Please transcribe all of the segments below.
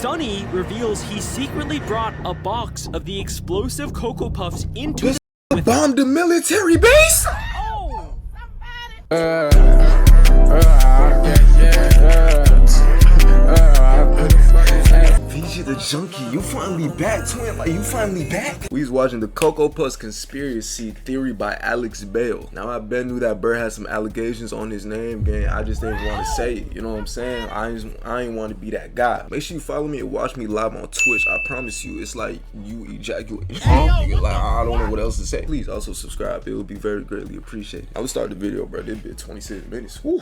Sonny reveals he secretly brought a box of the explosive Cocoa Puffs into the bombed the military base? VG the junkie, you finally back, twin. Like, you finally back. We was watching the Cocoa Puffs conspiracy theory by Alex Bale. Now I bet knew that Bird had some allegations on his name, gang. I just didn't want to say it. You know what I'm saying? I ain't want to be that guy. Make sure you follow me and watch me live on Twitch. I promise you, it's like you ejaculate. Like, I don't know what else to say. Please also subscribe. It would be very greatly appreciated. I would start the video, bro. It'd be 26 minutes. Woo.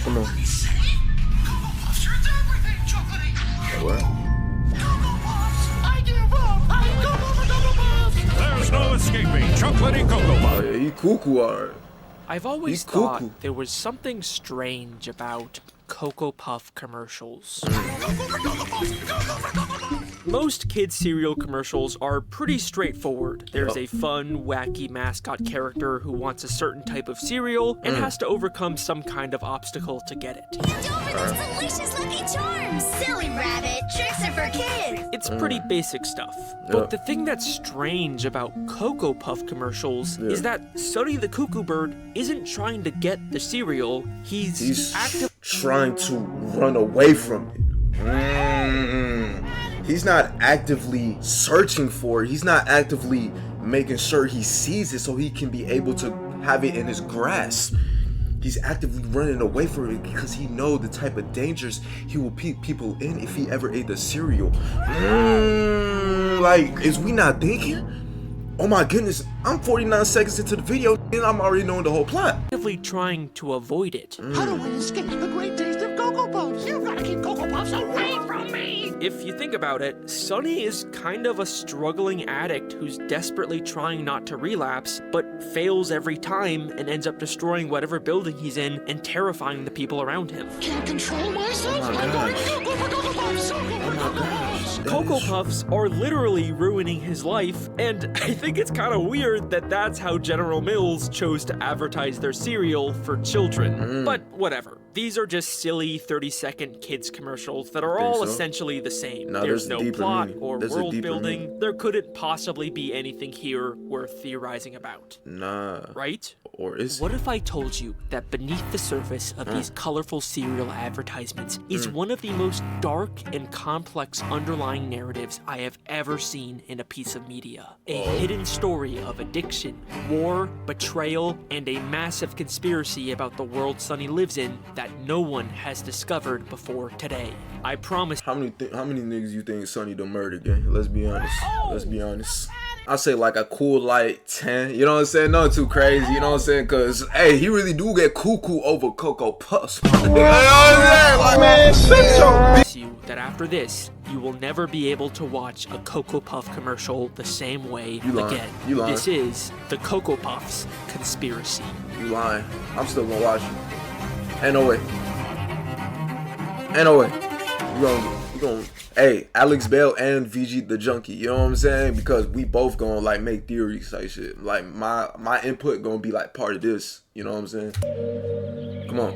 Come on. What? There's no escaping chocolatey Cocoa Puff. Oh yeah, he cuckoo alright. I've always thought there was something strange about Cocoa Puff commercials. Most kids' cereal commercials are pretty straightforward. There's a fun, wacky mascot character who wants a certain type of cereal and has to overcome some kind of obstacle to get it. Hand over those delicious Lucky Charms! Silly rabbit, tricks are for kids! It's pretty basic stuff. But the thing that's strange about Cocoa Puff commercials is that Sonny the Cuckoo Bird isn't trying to get the cereal, he's trying to run away from it. He's not actively searching for it. He's not actively making sure he sees it so he can be able to have it in his grasp. He's actively running away from it because he knows the type of dangers he will put people in if he ever ate the cereal. Like, is we not thinking? Oh my goodness, I'm 49 seconds into the video and I'm already knowing the whole plot. Actively trying to avoid it. How do I escape the great taste of Cocoa Puffs? You've got to keep Cocoa Puffs away from me! If you think about it, Sonny is kind of a struggling addict who's desperately trying not to relapse, but fails every time and ends up destroying whatever building he's in and terrifying the people around him. Can't control myself? Oh my I'm going gosh. to go for Cocoa Puffs! Oh my gosh. Cocoa Puffs are literally ruining his life, and I think it's kind of weird that that's how General Mills chose to advertise their cereal for children. But whatever. These are just silly 30-second kids commercials that are all essentially the same. There's no plot or world building. There couldn't possibly be anything here worth theorizing about. Nah. Right? Or is What if I told you that beneath the surface of these colorful cereal advertisements is one of the most dark and complex underlying narratives I have ever seen in a piece of media? A hidden story of addiction, war, betrayal, and a massive conspiracy about the world Sonny lives in that no one has discovered before today. I promise. How many niggas you think Sonny done murdered, gang? Let's be honest. Let's be honest. I say like a cool like 10. You know what I'm saying? Not too crazy. You know what I'm saying? Cause hey, he really do get cuckoo over Cocoa Puffs. You know what I'm saying? Like, you that after this, you will never be able to watch a Cocoa Puff commercial the same way again. You lying. This is the Cocoa Puffs conspiracy. You lying. I'm still gonna watch it. Ain't no way. Ain't no way. You gonna hey, Alex Bale and VG the junkie, you know what I'm saying? Because we both gonna like make theories like shit. Like my input gonna be like part of this, you know what I'm saying? Come on.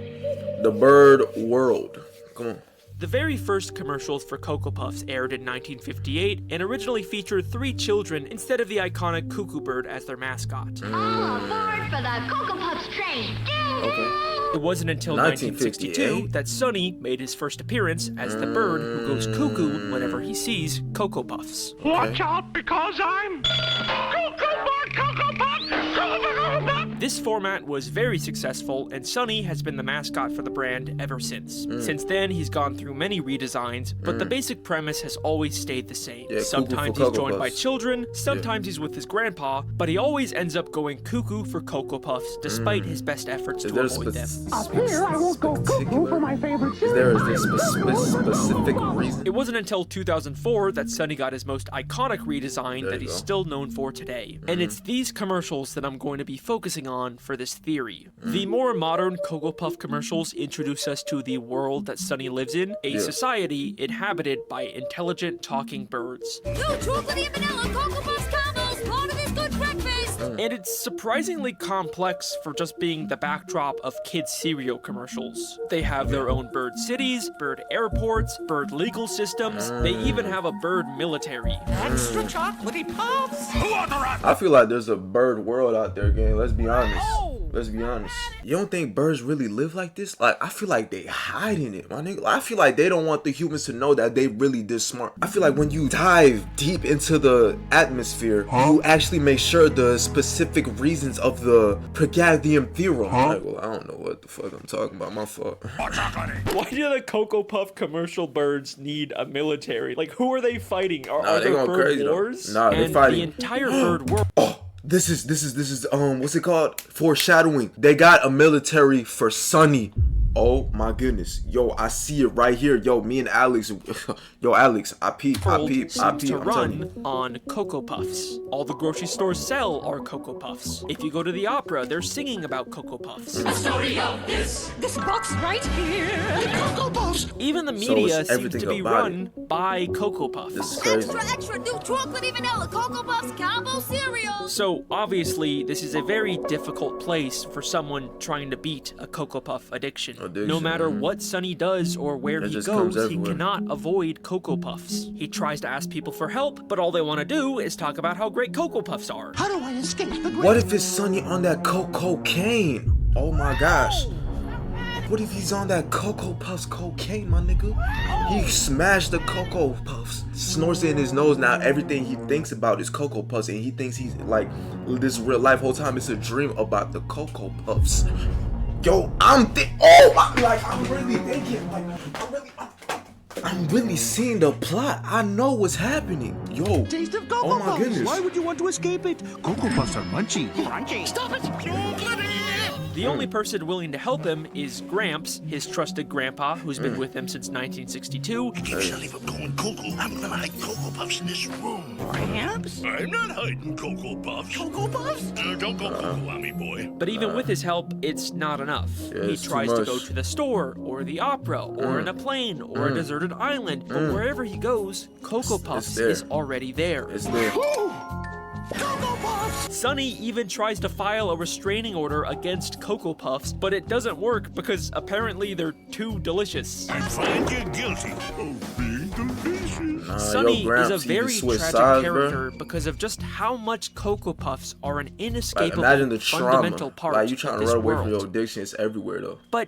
The bird world. Come on. The very first commercials for Cocoa Puffs aired in 1958 and originally featured 3 children instead of the iconic Cuckoo Bird as their mascot. All aboard for the Cocoa Puffs train! Okay. It wasn't until 1962 that Sonny made his first appearance as the bird who goes cuckoo whenever he sees Cocoa Puffs. Watch out because I'm Cocoa Puff, Cocoa Puff, Cocoa Puff. This format was very successful, and Sonny has been the mascot for the brand ever since. Since then, he's gone through many redesigns, but the basic premise has always stayed the same. Sometimes he's joined by children, sometimes he's with his grandpa, but he always ends up going cuckoo for Cocoa Puffs, despite his best efforts to avoid them. Up here, I won't go cuckoo for my favorite cereal. Is there a specific reason? It wasn't until 2004 that Sonny got his most iconic redesign that he's still known for today. And it's these commercials that I'm going to be focusing on for this theory. The more modern Cocoa Puff commercials introduce us to the world that Sonny lives in, a society inhabited by intelligent talking birds. No chocolatey and vanilla Cocoa Puffs combos, part of this good breakfast! And it's surprisingly complex for just being the backdrop of kids' cereal commercials. They have their own bird cities, bird airports, bird legal systems. They even have a bird military. Extra chocolatey puffs. Who authorized? I feel like there's a bird world out there, gang. Let's be honest. Let's be honest. You don't think birds really live like this? Like, I feel like they hide in it, my nigga. I feel like they don't want the humans to know that they really this smart. I feel like when you dive deep into the atmosphere, you actually make sure the specific reasons of the Pythagorean theorem. Like, well, I don't know what the fuck I'm talking about. My fault. Why do the Cocoa Puff commercial birds need a military? Like, who are they fighting? Are they there going bird crazy, though. wars? Nah, they and fighting. the entire bird world. Oh, this is what's it called? Foreshadowing. They got a military for Sonny. Oh my goodness. Yo, I see it right here. Yo, me and Alex. Yo, Alex, I peep. To I'm telling you. run on Cocoa Puffs. All the grocery stores sell are Cocoa Puffs. If you go to the opera, they're singing about Cocoa Puffs. This box right here. The Cocoa Puffs. Even the So media it's seems everything to be about run by Cocoa Puffs. This is crazy. Extra new chocolatey vanilla Cocoa Puffs combo cereal. So obviously, this is a very difficult place for someone trying to beat a Cocoa Puff addiction. No matter what Sonny does or where he just comes goes, he everywhere. cannot avoid Cocoa Puffs. He tries to ask people for help, but all they want to do is talk about how great Cocoa Puffs are. How do I escape the great? What if it's Sonny on that cocaine? Oh my gosh. What if he's on that Cocoa Puffs cocaine, my nigga? He smashed the Cocoa Puffs, snorts it in his nose. Now everything he thinks about is Cocoa Puffs, and he thinks he's like this real life whole time. It's a dream about the Cocoa Puffs. Yo, I'm really thinking, like, I'm really seeing the plot. I know what's happening. Yo, Taste of Cocoa oh my Puffs. goodness. Why would you want to escape it? Cocoa Puffs are munchy. Crunchy. Stop it. The only person willing to help him is Gramps, his trusted grandpa, who's been with him since 1962. Keeps Sonny from going cuckoo. I'm gonna hide Cocoa Puffs in this room. Perhaps? I'm not hiding Cocoa Puffs. Cocoa Puffs? Don't go cuckoo on me, boy. But even with his help, it's not enough. He it's too tries to go much. to the store, or the opera, or in a plane, or a deserted island. But wherever he goes, Cocoa Puffs there. is already there. It's there. Cocoa Puffs. Sonny even tries to file a restraining order against Cocoa Puffs, but it doesn't work because apparently they're too delicious. I find you guilty of being delicious. Sonny Gramps, is a he very just switched tragic sides, bro. character because of just how much Cocoa Puffs are an Like, inescapable, imagine the trauma. fundamental part Like, you trying of to this run away from world. your addiction. It's everywhere, though. But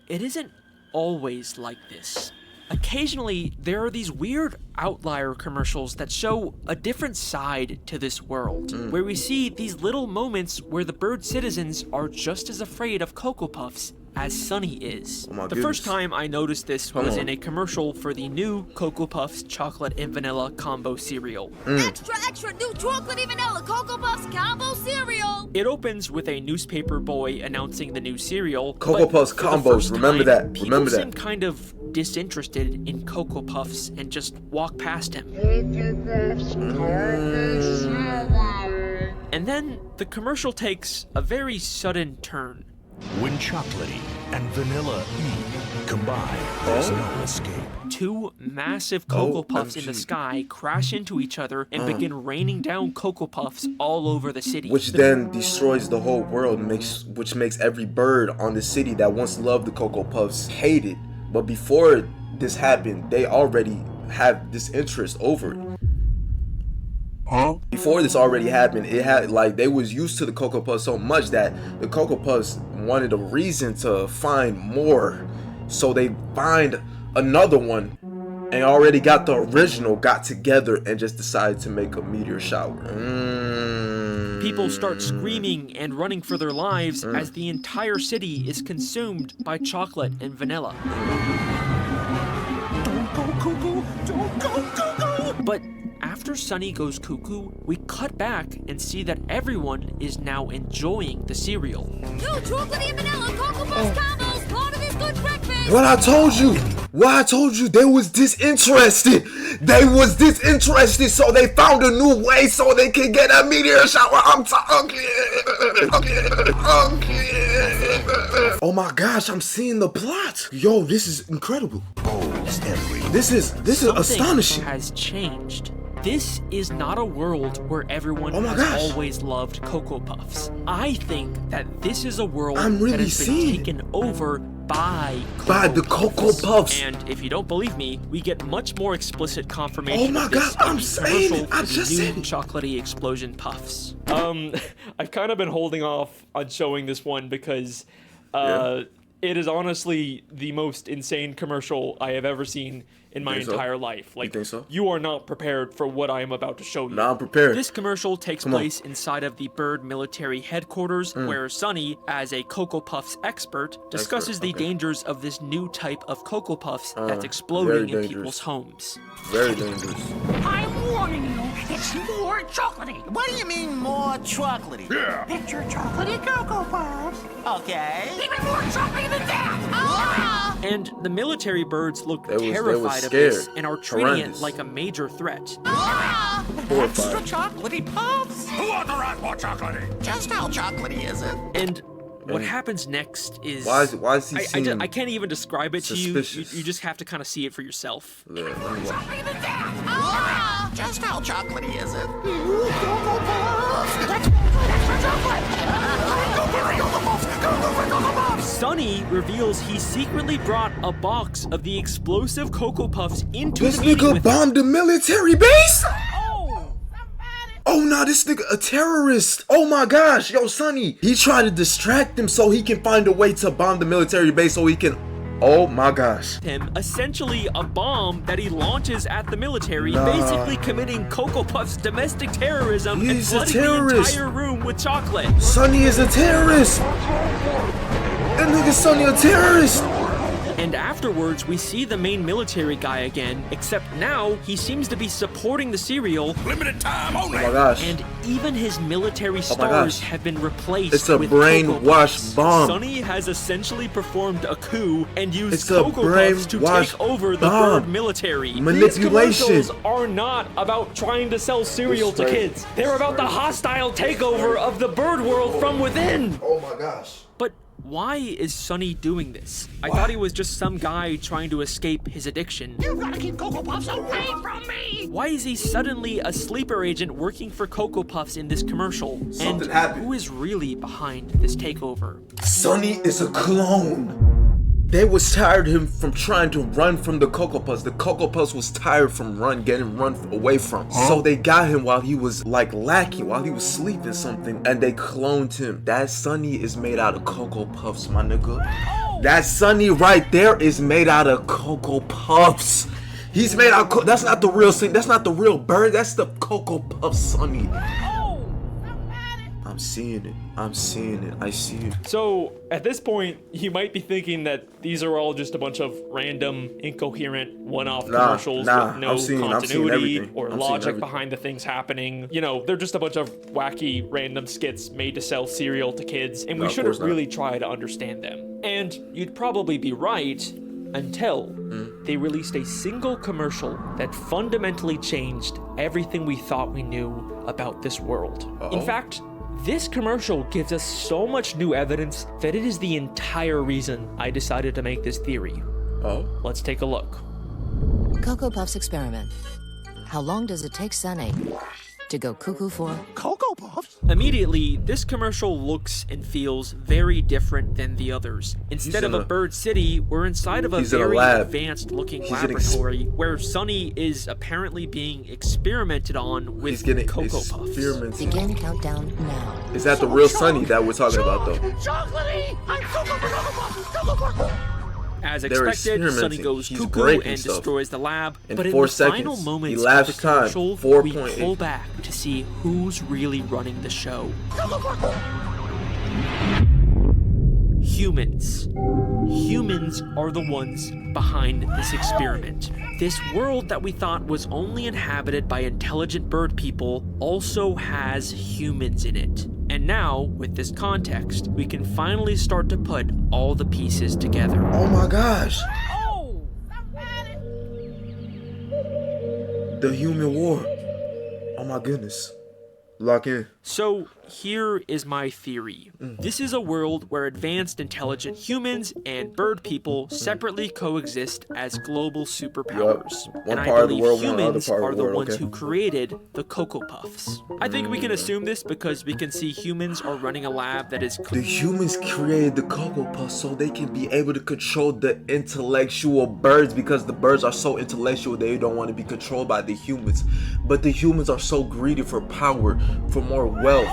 it isn't always like this. Occasionally, there are these weird outlier commercials that show a different side to this world, where we see these little moments where the bird citizens are just as afraid of Cocoa Puffs as Sonny is. Oh my The first goodness. time I noticed this Come was on. in a commercial for the new Cocoa Puffs chocolate and vanilla combo cereal. Extra new chocolatey vanilla Cocoa Puffs combo cereal. It opens with a newspaper boy announcing the new cereal. Cocoa but Puffs for the combos, first remember time, that, People remember that. seem kind of disinterested in Cocoa Puffs and just walk past him. And then the commercial takes a very sudden turn. When chocolatey and vanilla combine, there's no escape. Two massive Cocoa Puffs in the OMG. sky crash into each other and begin raining down Cocoa Puffs all over the city. Which then destroys the whole world, which makes every bird on the city that once loved the Cocoa Puffs hate it. But before this happened, they already have this interest over it. Before this already happened, it had like they was used to the Cocoa Puffs so much that the Cocoa Puffs wanted a reason to find more. So they find another one and already got the original, got together and just decided to make a meteor shower. People start screaming and running for their lives as the entire city is consumed by chocolate and vanilla. Don't go cuckoo. Don't go cuckoo. But after Sonny goes cuckoo, we cut back and see that everyone is now enjoying the cereal. New chocolatey and vanilla Cocoa Puffs combos. Part of this good breakfast. What I told you, they was disinterested. They was disinterested, so they found a new way so they can get a meteor shower. I'm talking. Oh my gosh, I'm seeing the plot. Yo, this is incredible. This is Something astonishing. has changed. this is not a world where everyone Oh my has gosh. always loved Cocoa Puffs. I think that this is a world I'm really that has been seeing it. taken over by the Cocoa Puffs. And if you don't believe me, we get much more explicit confirmation Oh my of this God, in I'm the saying commercial it. I for the just new said it. chocolatey explosion puffs. I've kind of been holding off on showing this one because it is honestly the most insane commercial I have ever seen in my think so? entire life. Like, think so? you are not prepared for what I am about to show you. Nah, I'm prepared. This commercial takes Come on. place inside of the Bird military headquarters, where Sonny, as a Cocoa Puffs expert, discusses the okay. dangers of this new type of Cocoa Puffs that's very exploding in dangerous. people's homes. Very dangerous. I'm warning you, it's more chocolatey. What do you mean more chocolatey? Picture chocolatey Cocoa Puffs. Okay. Even more chocolatey than that. And the military birds look They was terrified of this scared. and are treating Horrendous. it like a major threat. Extra Horrified. chocolatey puffs? Who authorized more chocolatey? Just how chocolatey is it? And what happens next is... Why is he seeming I can't even describe it to you. suspicious? You just have to kind of see it for yourself. Yeah, let me watch. Just how chocolatey is it? Cocoa Puffs. That's extra chocolate. Go for it, Cocoa Puffs. Go for Cocoa Puffs. Sonny reveals he secretly brought a box of the explosive Cocoa Puffs into This the meeting nigga with bombed the military base? Oh nah, this nigga a terrorist. Oh my gosh, yo Sonny. He tried to distract him so he can find a way to bomb the military base so he can... Oh my gosh. him, essentially a bomb that he launches at the military, Nah. basically committing Cocoa Puffs domestic terrorism and He's a flooding the terrorist. entire room with chocolate. Sonny is a terrorist. That nigga Sonny a terrorist. And afterwards, we see the main military guy again, except now he seems to be supporting the cereal, Limited time Oh only. my gosh. and even his military my stars gosh. have been replaced It's a with Cocoa brainwash Puffs. bomb. Sonny has essentially performed a coup and used It's a Cocoa Puffs to brainwash take over the bomb. bird military. These Manipulation. commercials are not about trying to sell cereal to It's kids. They're about the hostile takeover of the bird world from within. Oh my gosh. But why is Sonny doing this? I thought he was just some guy trying to escape his addiction. You gotta keep Cocoa Puffs away from me. Why is he suddenly a sleeper agent working for Cocoa Puffs in this commercial? Something and happened. who is really behind this takeover? Sonny is a clone. They was tired of him from trying to run from the Cocoa Puffs. The Cocoa Puffs was tired from getting run away from. So they got him while he was like lacking, while he was sleeping something, and they cloned him. That Sonny is made out of Cocoa Puffs, my nigga. That Sonny right there is made out of Cocoa Puffs. He's made out of that's not the real thing. That's not the real bird. That's the Cocoa Puff Sonny. I'm seeing it. I'm seeing it. I see it. So, at this point, you might be thinking that these are all just a bunch of random, incoherent, one-off commercials nah, with no I'm seeing continuity everything. or I'm seeing logic everything. behind the things happening. You know, they're just a bunch of wacky, random skits made to sell cereal to kids, and we of shouldn't course not. really try to understand them. And you'd probably be right until they released a single commercial that fundamentally changed everything we thought we knew about this world. In fact, this commercial gives us so much new evidence that it is the entire reason I decided to make this theory. Oh? Let's take a look. Cocoa Puffs experiment. How long does it take Sonny to go cuckoo for? Cocoa Puffs? Immediately, this commercial looks and feels very different than the others. Instead of in a a- bird city, we're inside of a He's in a very lab. advanced looking He's an ex- laboratory where Sonny is apparently being experimented on with He's getting Cocoa Puffs. experimented. Begin countdown now. Is that the real Sonny that we're talking about though? Chocolatey! I'm Cocoa Puffs! Cocoa Puffs! As They're expected, Sonny experimenting. goes He's cuckoo breaking and stuff. destroys the lab. In But in 4 the final seconds. moments He of laughs the time. commercial, we 4.8. pull back to see who's really running the show. Humans. Humans are the ones behind this experiment. This world that we thought was only inhabited by intelligent bird people also has humans in it. And now, with this context, we can finally start to put all the pieces together. Oh my gosh. The human war. Oh my goodness. Lock in. So here is my theory. This is a world where advanced intelligent humans and bird people separately coexist as global superpowers. One And I part of the believe world, one other humans part of are the the world, ones okay. who created the Cocoa Puffs. I think we can assume this because we can see humans are running a lab that is The humans created the Cocoa Puffs so they can be able to control the intellectual birds, because the birds are so intellectual they don't want to be controlled by the humans. But the humans are so greedy for power, for more wealth.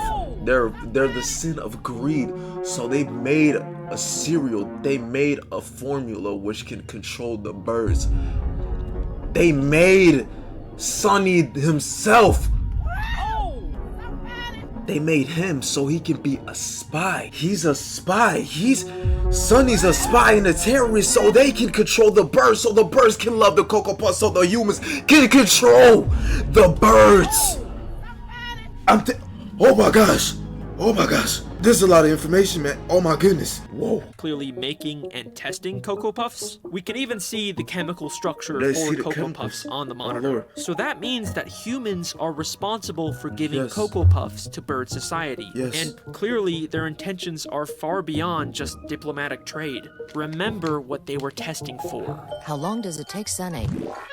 They're the sin of greed. So they made a cereal, they made a formula which can control the birds. They made Sonny himself. They made him so he can be a spy. He's a spy. Sonny's a spy and a terrorist, so they can control the birds, so the birds can love the Cocoa Puffs, so the humans can control the birds. Oh my gosh. Oh my gosh. This is a lot of information, man. Oh my goodness. Whoa. clearly making and testing Cocoa Puffs. We can even see the chemical structure They for see the Cocoa chemicals. Puffs on the My monitor. lord. So that means that humans are responsible for giving Yes. Cocoa Puffs to bird society. Yes. And clearly their intentions are far beyond just diplomatic trade. Remember what they were testing for. How long does it take Sonny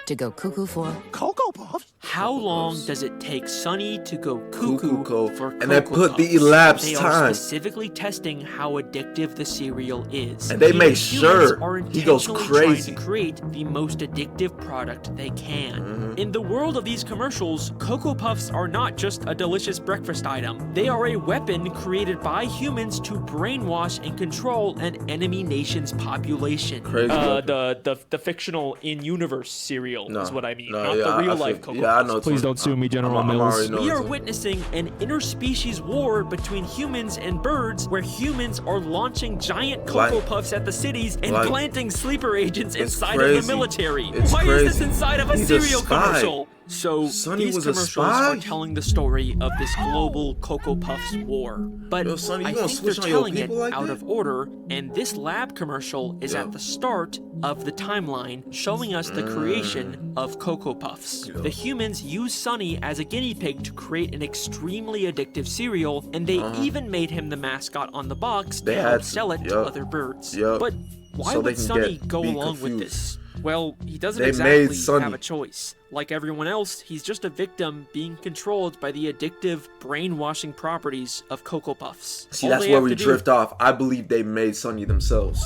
to go cuckoo for? Cocoa Puffs? How long does it take Sonny to go cuckoo for And they Cocoa put the Puffs? elapsed They are time. specifically testing how addictive the cereal is. And they make Humans sure are he goes intentionally crazy. trying to create the most addictive product they can. Mm-hmm. In the world of these commercials, Cocoa Puffs are not just a delicious breakfast item. They are a weapon created by humans to brainwash and control an enemy nation's population. Crazy weapon. The fictional in-universe cereal No, is what I mean, no, not yeah, the I real-life feel- Cocoa yeah, I Puffs. know it's Please one- don't sue me, General I'm Mills. already know We it's are one. witnessing an interspecies war between humans and birds, where humans are launching giant Cocoa Like- Puffs at the cities and like- planting sleeper agents It's inside of crazy. the military. It's Why is this crazy. inside of a He's a cereal spy. commercial? So Sonny these was a commercials spy? are telling the story of this global Cocoa Puffs war. But Yo, Sonny, you I gonna think they're switch on your telling it people like out that? of order, and this lab commercial is Yeah. at the start of the timeline, showing us the creation of Cocoa Puffs. The humans use Sonny as a guinea pig to create an extremely addictive cereal, and they even made him the mascot on the box They to had help to, sell it to yup, other birds. yup. But why So they would can Sonny be along with confused. this? Well, he doesn't They exactly made Sonny. have a choice. Like everyone else, he's just a victim being controlled by the addictive, brainwashing properties of Cocoa Puffs. See, All that's they where have we to do- drift off. I believe they made Sonny themselves.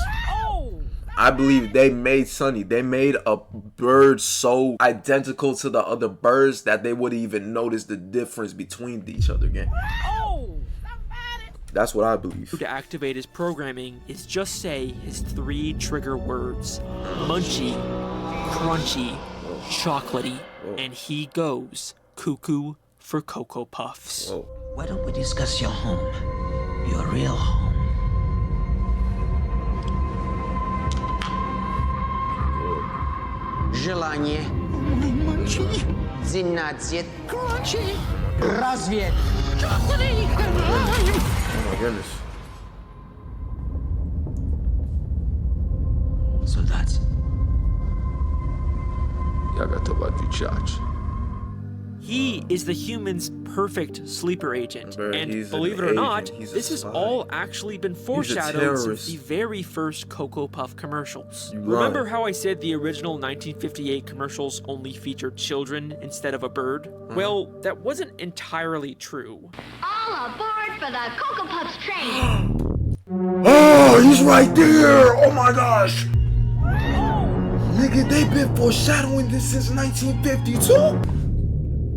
I believe they made Sonny. They made a bird so identical to the other birds that they wouldn't even notice the difference between each other again. That's what I believe. To activate his programming is just say his 3 trigger words: munchy, crunchy, chocolatey, and he goes cuckoo for Cocoa Puffs. Whoa. Why don't we discuss your home? Your real home. Желание. Munchy, Зинадзет. crunchy, Разве. chocolatey, and lime. Oh my goodness. Солдат. Я готов отвечать. He is the human's perfect sleeper agent. Bro, And he's an believe it or not, agent. He's a this has spy. all actually been foreshadowed since terrorist. the very first Cocoa Puff commercials. You Remember lying. how I said the original 1958 commercials only featured children instead of a bird? Well, that wasn't entirely true. All aboard for the Cocoa Puffs train. Oh, he's right there! Oh my gosh! Nigga, they've been foreshadowing this since 1952?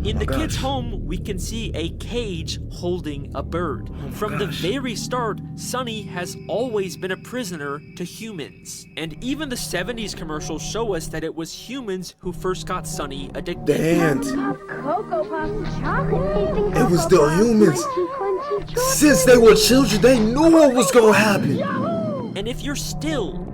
In the kid's gosh. home, we can see a cage holding a bird. From the very start, Sonny has always been a prisoner to humans. And even the 70s commercials show us that it was humans who first got Sonny addicted. The hand. Cocoa Puffs chocolate. It was the humans. Since they were children, they knew what was gonna happen. And if you're still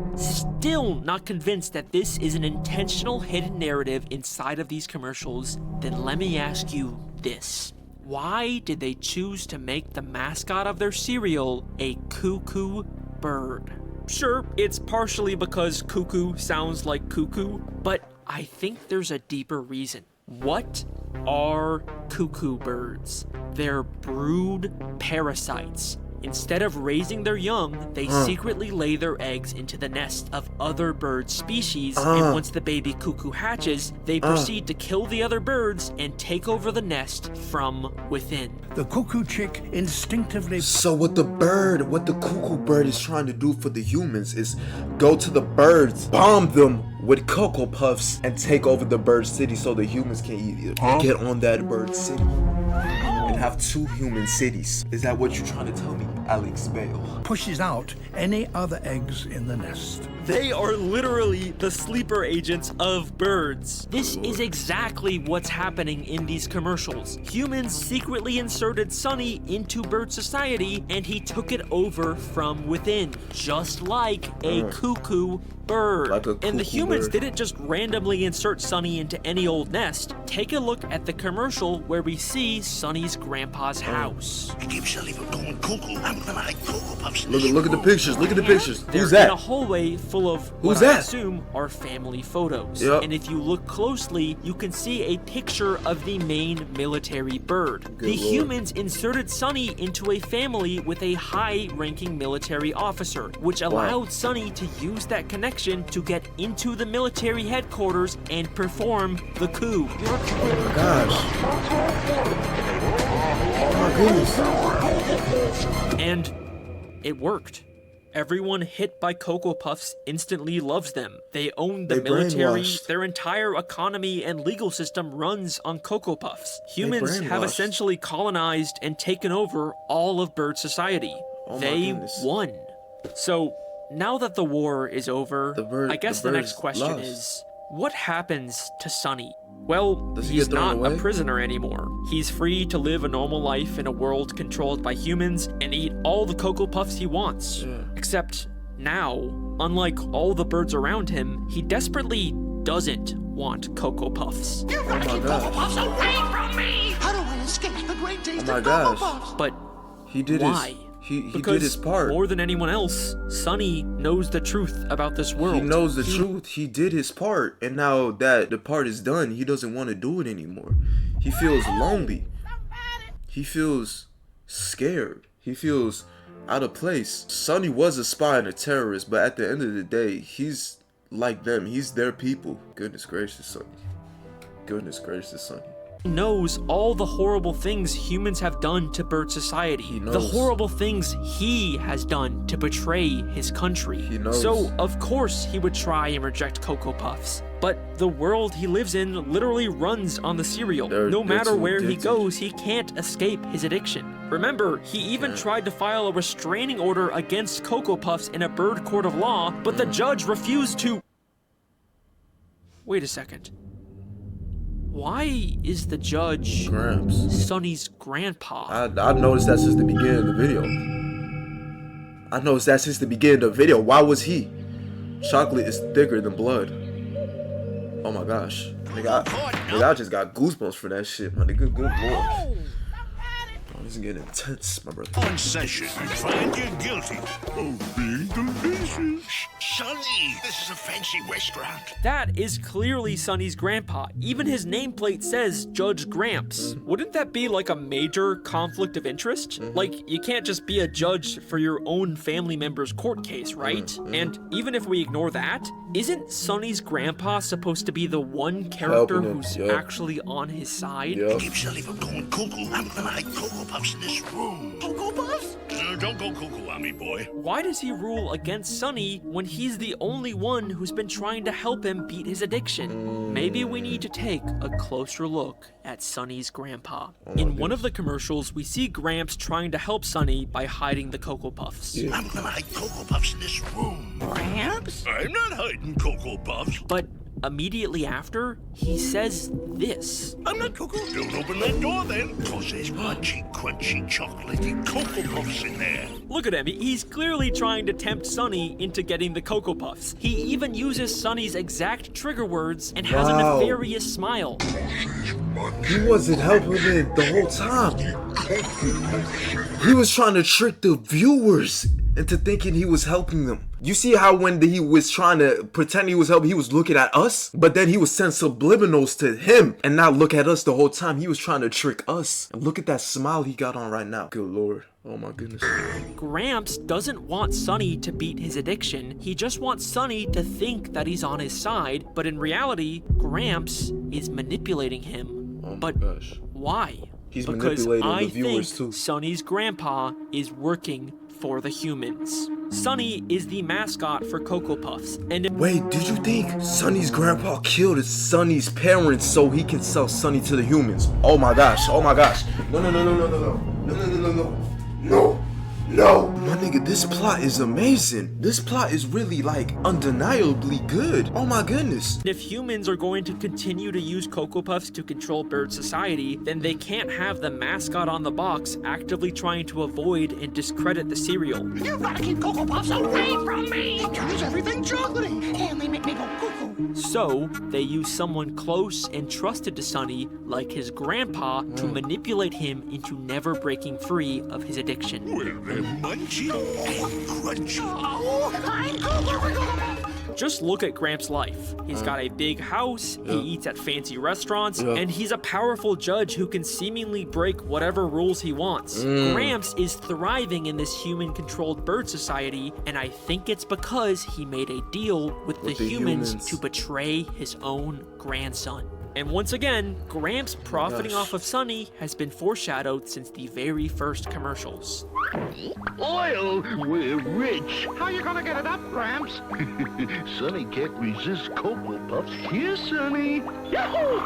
not convinced that this is an intentional hidden narrative inside of these commercials, then let me ask you this. Why did they choose to make the mascot of their cereal a cuckoo bird? Sure, it's partially because cuckoo sounds like cuckoo, but I think there's a deeper reason. What are cuckoo birds. They're brood parasites. Instead of raising their young, they secretly lay their eggs into the nest of other bird species, and once the baby cuckoo hatches, they proceed to kill the other birds and take over the nest from within. The cuckoo chick instinctively... So what the cuckoo bird is trying to do for the humans is go to the birds, bomb them with Cocoa Puffs, and take over the bird city so the humans can either get on that bird city and have 2 human cities. Is that what you're trying to tell me, Alex Bale? pushes out any other eggs in the nest. They are literally the sleeper agents of birds. This is exactly what's happening in these commercials. Humans secretly inserted Sonny into bird society, and he took it over from within, just like a cuckoo bird. And the humans didn't just randomly insert Sonny into any old nest. Take a look at the commercial where we see Sonny's grandpa's house. I keep Shelly from going cuckoo. I'm gonna like Cocoa Puffs. Look at the pictures. Look at the pictures. They're Who's that? in a hallway full of Who's what that? I assume are family photos. Yep. And if you look closely, you can see a picture of the main military bird. Good the Lord. humans inserted Sonny into a family with a high-ranking military officer, which allowed Sonny to use that connection to get into the military headquarters and perform the coup. Oh my gosh. Oh my goodness. And it worked. Everyone hit by Cocoa Puffs instantly loves them. They own the They military. brainwashed. Their entire economy and legal system runs on Cocoa Puffs. Humans have brainwashed. essentially colonized and taken over all of bird society. Oh my They goodness. won. So now that the war is over, I guess the next birds question lost. is, what happens to Sonny? Well, Does he he's get thrown not a away? prisoner anymore. He's free to live a normal life in a world controlled by humans and eat all the Cocoa Puffs he wants. Yeah. Except now, unlike all the birds around him, he desperately doesn't want Cocoa Puffs. You're gonna keep Cocoa Puffs away from me! How do I escape the great taste Oh my of Cocoa gosh. Puffs? But He did why? He Because did his part. more than anyone else, Sonny knows the truth about this world. He knows the truth. He did his part, and now that the part is done, he doesn't want to do it anymore. He feels lonely. He feels scared. He feels out of place. Sonny was a spy and a terrorist, but at the end of the day, he's like them. He's their people. Goodness gracious, Sonny. Goodness gracious, Sonny. He knows all the horrible things humans have done to bird society. He The knows. horrible things he has done to betray his country. He knows. So, of course, he would try and reject Cocoa Puffs. But the world he lives in literally runs on the cereal. They're No matter too where he addicted. goes, he can't escape his addiction. Remember, he even tried to file a restraining order against Cocoa Puffs in a bird court of law, but the judge refused to... Wait a second. Why is the judge Gramps. Sonny's grandpa? I noticed that since the beginning of the video. I noticed that since the beginning of the video. Why was he? Chocolate is thicker than blood. Oh my gosh. Nigga, I just got goosebumps for that shit, man. Good lord. Oh, this is getting intense, my brother. On session, find you guilty of being delicious. Sonny, this is a fancy restaurant. That is clearly Sonny's grandpa. Even his nameplate says Judge Gramps. Wouldn't that be like a major conflict of interest? Like, you can't just be a judge for your own family member's court case, right? And even if we ignore that, isn't Sonny's grandpa supposed to be the one character Helping him, who's yup. actually on his side? Yup. Keep Shelly from going cuckoo. I'm gonna like Cocoa Puffs in this room. Cocoa Puffs? Don't go cuckoo on me, boy. Why does he rule against Sonny when he's the only one who's been trying to help him beat his addiction? Maybe we need to take a closer look at Sonny's grandpa. In one of the commercials, we see Gramps trying to help Sonny by hiding the Cocoa Puffs. I'm gonna hide Cocoa Puffs in this room. Gramps? I'm not hiding Cocoa Puffs. But immediately after, he says this. I'm not Cocoa. Don't open that door then, cause there's munchy, crunchy, chocolatey Cocoa Puffs in there. Look at him, he's clearly trying to tempt Sonny into getting the Cocoa Puffs. He even uses Sonny's exact trigger words and has a Wow. nefarious smile. He wasn't helping it the whole time. He was trying to trick the viewers into thinking he was helping them. You see how when he was trying to pretend he was helping, he was looking at us? But then he was sending subliminals to him and not look at us the whole time. He was trying to trick us. And look at that smile he got on right now. Good Lord. Oh my goodness. Gramps doesn't want Sonny to beat his addiction. He just wants Sonny to think that he's on his side. But in reality, Gramps is manipulating him. Oh my but gosh. Why? He's because manipulating I the viewers think too. Sonny's grandpa is working for the humans. Sonny is the mascot for Cocoa Puffs, and wait, did you think Sonny's grandpa killed Sonny's parents so he can sell Sonny to the humans? Oh my gosh, oh my gosh. No. No, my nigga, this plot is amazing. This plot is really like undeniably good. Oh my goodness. if humans are going to continue to use Cocoa Puffs to control bird society, then they can't have the mascot on the box actively trying to avoid and discredit the cereal. You've got to keep Cocoa Puffs away from me. It turns everything chocolatey, and they make me go cuckoo. So, they use someone close and trusted to Sonny, like his grandpa, to manipulate him into never breaking free of his addiction. Well, they're munchy and crunchy. Oh, I'm Cocoa. Just look at Gramps' life. He's got a big house, he eats at fancy restaurants, and he's a powerful judge who can seemingly break whatever rules he wants. Gramps is thriving in this human-controlled bird society, and I think it's because he made a deal with the humans to betray his own grandson. And once again, Gramps profiting off of Sonny has been foreshadowed since the very first commercials. Oil, we're rich. How you gonna get it up, Gramps? Sonny can't resist Cocoa Puffs. Here, Sonny. Yahoo!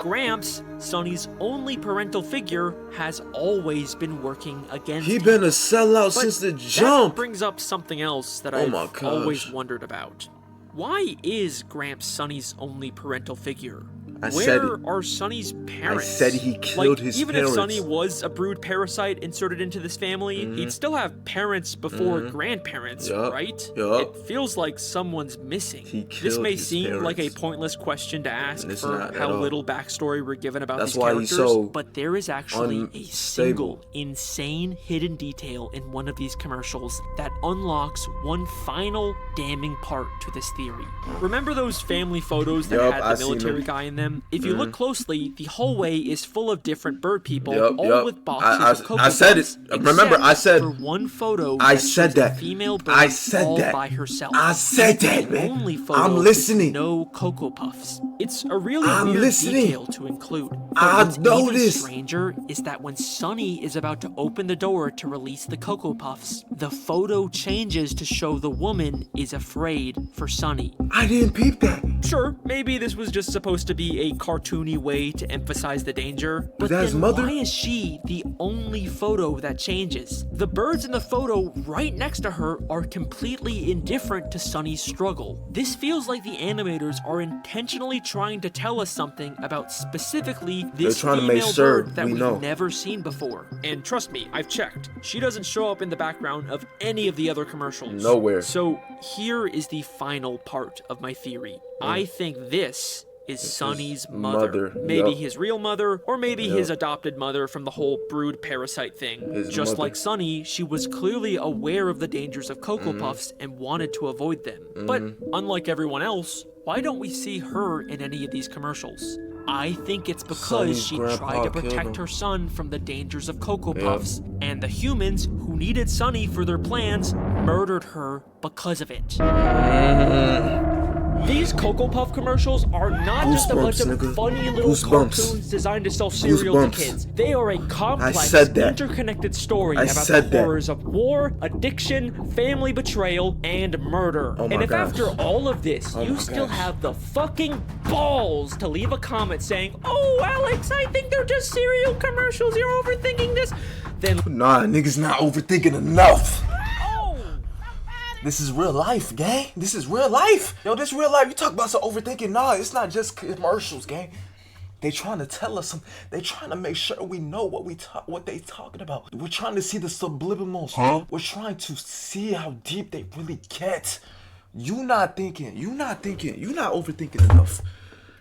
Gramps, Sonny's only parental figure, has always been working against He him. been a sellout since the jump. That brings up something else that Oh my I've gosh. always wondered about. Why is Gramps Sonny's only parental figure? I said Where it. are Sonny's parents? I said he killed his even parents. if Sonny was a brood parasite inserted into this family, he'd still have parents before grandparents, Yup. right? Yup. It feels like someone's missing. He This killed may his seem like a parents. pointless question to ask And it's for not at how all. little backstory we're given about That's these why he's characters, so but there is actually a single unstable. insane hidden detail in one of these commercials that unlocks one final damning part to this theory. Remember those family photos that Yup, had I the seen military them. guy in them? If you look closely, the hallway is full of different bird people, Yup, all yup. with boxes of Cocoa I said Puffs, it. Remember, I except said. for one photo I that said shows a that. female bird I said all that. by herself. I said that, The man. only photo I'm with listening. no Cocoa Puffs. It's a really I'm weird listening. detail to include. But I what's know even this. stranger is that when Sonny is about to open the door to release the Cocoa Puffs, the photo changes to show the woman is afraid for Sonny. I didn't peep that. Sure, maybe this was just supposed to be a cartoony way to emphasize the danger, but that his then mother? why is she the only photo that changes? The birds in the photo right next to her are completely indifferent to Sonny's struggle. This feels like the animators are intentionally trying to tell us something about specifically this They're trying to make female sure bird that we we've know. never seen before. And trust me, I've checked. She doesn't show up in the background of any of the other commercials. Nowhere. So here is the final part of my theory. I think this is Sonny's mother. Maybe yup. his real mother, or maybe Yup. his adopted mother from the whole brood parasite thing. His Just mother. like Sonny, she was clearly aware of the dangers of Cocoa Puffs and wanted to avoid them. But unlike everyone else, why don't we see her in any of these commercials? I think it's because Sonny's she grandpa tried to killed protect him. her son from the dangers of Cocoa Yep. Puffs, and the humans who needed Sonny for their plans murdered her because of it. These Cocoa Puff commercials are not just a bunch of Goosebumps, nigga. funny little Goosebumps. cartoons designed to sell cereal Goosebumps. to kids. They are a complex, said that. interconnected story I about the said that. horrors of war, addiction, family betrayal, and murder. Oh my and if gosh. after all of this, Oh you my still gosh. have the fucking balls to leave a comment saying, "Oh, Alex, I think they're just cereal commercials. You're overthinking this," then Nah, niggas not overthinking enough. oh. This is real life, gang. This is real life. Yo, this real life. You talk about some overthinking. Nah, it's not just commercials, gang. They trying to tell us some. They trying to make sure we know what they talking about. We're trying to see the subliminals. We're trying to see how deep they really get. You not overthinking enough.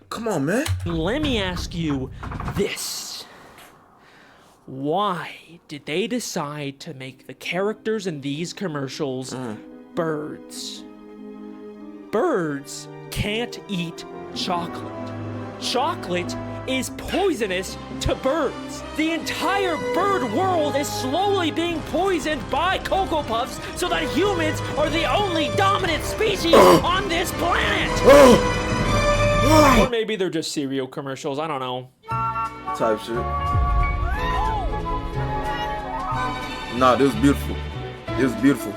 Come on, man. Let me ask you this. Why did they decide to make the characters in these commercials birds? Birds can't eat chocolate. Chocolate is poisonous to birds. The entire bird world is slowly being poisoned by Cocoa Puffs so that humans are the only dominant species on this planet. Or maybe they're just cereal commercials, I don't know. Type shit. Nah, this was beautiful. It was beautiful.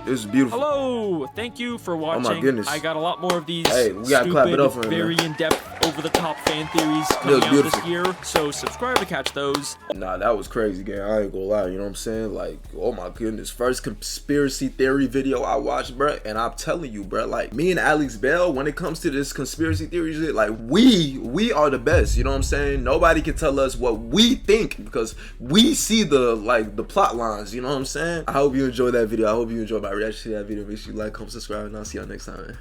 It was beautiful. Hello, thank you for watching. Oh my goodness. I got a lot more of these Hey, we gotta clap it up for him, very man. in-depth, over-the-top fan theories coming out this year, so subscribe to catch those. Nah, that was crazy, gang. I ain't gonna lie, you know what I'm saying? Like, oh my goodness. First conspiracy theory video I watched, bro. And I'm telling you, bro, like, me and Alex Bale, when it comes to this conspiracy theory shit, like, we are the best, you know what I'm saying? Nobody can tell us what we think because we see the plot lines, you know what I'm saying? I hope you enjoyed that video. I hope you enjoyed my reaction to that video. Make sure you like, comment, subscribe, and I'll see y'all next time, man.